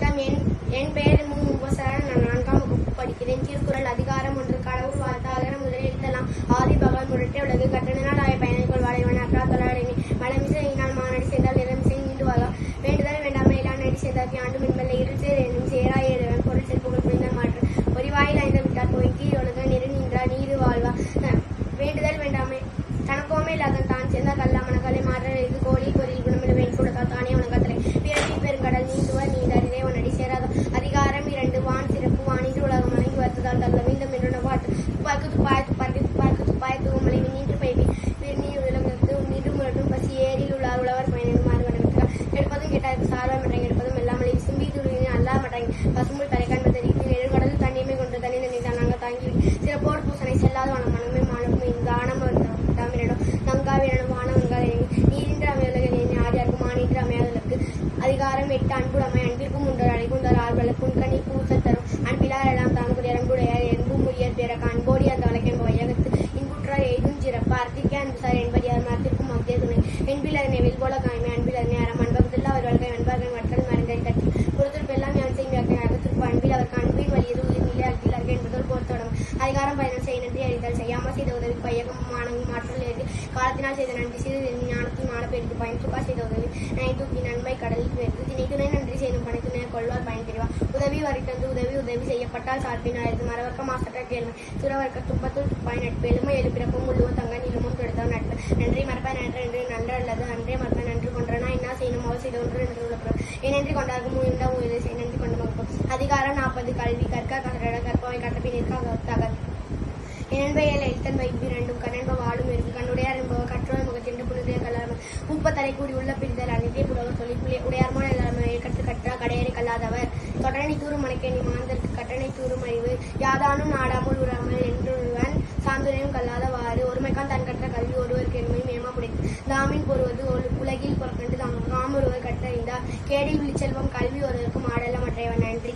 என் பெயர் மு. முபசரன். நான் 4ஆம் வகுப்பு படிக்கிறேன். திருக்குறள் அதிகாரம் 1. கடவுள் வாழ்த்து. அகர முதலில் எழுத்தெல்லாம் ஆதி பகவான் முரட்டே உலகு கட்டணனால் ஆய பயனைக்குள் வாழைவன் அற்றா தொழிலாளி மலமிசையினால் மானடி சேர்ந்தால் நிலமிசை நீண்டு வாழா வேண்டுதல் வேண்டாமை எல்லாம் நடி சேர்ந்தாக்கி ஆண்டு மின்மல்ல இருச்சேர் என்னும் சேராய இறைவன் பொருள் செல்புகள் புரிந்த மாற்று ஒரிவாயில் ஐந்து விட்டார் போய்க்கு ஒழுக நிறு நின்றார் நீடு வாழ்வா வேண்டுதல் வேண்டாமை தனக்கோமே இல்லாத தான் சேர்ந்த கல்லா மனக்கலை மாற்ற இது கோழி பொறியில் குணமில் வேன் கூடத்தால் தானே உனக்கத்தலை பிறவி பெருங்கடல் நீந்துவர் நீந்தார் இறைவன் அடி சேராத அதிகாரம் 2. வான் சிறப்பு வானின்று உலகம் வழங்கி வருத்ததால் தள்ள மீண்டும் என்று பாட்டு துப்பாக்கு துப்பாய் தூமலை நீன்று பயிர் நீர் விலங்கு நீண்டு முரட்டும் பசி ஏரியில் உள்ளார் உழவர் பயணிகள் மாறுபடுகிறார் எடுப்பதும் கேட்டாருக்கு சார்வா மட்டாங்க எடுப்பதும் எல்லாமலை சிம்பி துருவின் அல்லா மட்டாங்க பசும்புல் தலைக்காண்ப தெரிவித்து நெடுங்கடல் தண்ணீமை கொண்டு தண்ணி தண்ணி நாங்கள் தாங்கி சிறப்போடு பூசனை செல்லாத வனம் மனமே மாணவம் தானம் தாமிரிடம் நங்காவிரனும் வானவன்கள் நீரின்ற அமையலகில் ஆதியாருக்கும் மானின்ற அமையாதலுக்கு அதிகாரம் 8. அன்புடைமை அன்பிற்கும் உண்டர் அழைக்குந்தர் ஆர்வலர் புன்கனி பூசல் தரும் அன்பிலார் எல்லாம் தாங்குடைய அன்புடையார் என்பும் உரியர் பிறகு அன்போடி அந்த வழக்கென்ப வையகத்து இன்புற்றார் எய்தும் சிறப்பு அர்த்திக்க அன்புசார் என்படியார் மரத்திற்கும் மத்திய துணை என்பிலரனை வெல்போல காய்மை அன்பிலரனை அறம் அன்பகத்தில் அவர் வழக்கை அன்பார்கள் மற்றல் மறைந்தை தட்டி பொறுத்திருப்பு எல்லாம் யான் செய்யும் அகத்திற்கு அன்பில் அவருக்கு அன்பின் வலியது உயிர் நிலை அர்த்திலார்கள் என்பதோடு போர்த்தோடும் அதிகாரம் பயணம் செய்ய நன்றி அறிதல் செய்யாமல் செய்த உதவி பையகம் மாணவி மாற்றல் எழுதி காலத்தினால் செய்த நன்றி செய்து ஞானத்தின் மான பெருக்கு பயன் சுக்கா செய்த உதவி நனை தூக்கி நன்மை கடலில் பெருக்கு திணைத்துணை நன்றி செய்தும் பணித்துணை கொள்வார் பயன் தெரிவார் உதவி வரித்தந்து உதவி செய்யப்பட்டால் சார்பின் அழைத்து மரவர்க்க மாசற்ற கேள்வி சுரவர்க்க துன்பத்துள் துப்பாய் நட்பு எலுமை எழுப்பிறப்பும் உள்ளுவோ தங்க நிலமும் கெடுத்தால் நட்பு நன்றி மறப்பாய் நன்று என்று நன்று அல்லது அன்றே மறப்ப நன்று கொன்றனா என்ன செய்யணும் அவள் செய்த ஒன்று என்று உள்ளப்புறம் ஏனென்றி கொண்டார்க்கும் முயன்ற உயிரை செய் நன்றி கொண்டு மகப்போம் அதிகாரம் 40. கல்வி கற்க கசட கற்பவை கட்டப்பின் இருக்க இனன்பெயல் எழுத்தன் வைப்பு இரண்டும் கண்ணன்ப வாழும் இருக்கு கண்ணுடையார் என்பவர் கற்றோர் முகத்தின்று புனிதே கல்லாம முப்பத்தலை கூடி உள்ள பிரிதல் அனைத்தே புலவர் சொல்லி உடையார்மோட எல்லாருமே கற்று கற்றா கடையறை கல்லாதவர் தொடரணி தூரும் மலைக்கேணி மாந்தற்கு கட்டணை தூரும் அறிவு யாதானும் நாடாமல் உறாமல் என்றுவன் சாந்துரையும் கல்லாதவாறு ஒருமைக்கான் தன் கற்ற கல்வி ஒருவருக்கு என்மை மேமா புடைத்து தாமின் பொறுவது உலகில் புறக்கண்டு தாம் ஒருவர் கற்றறிந்தார் கேடில் விழிச்செல்வம் கல்வி ஒருவருக்கும் ஆடல மற்றையவன் நன்றி.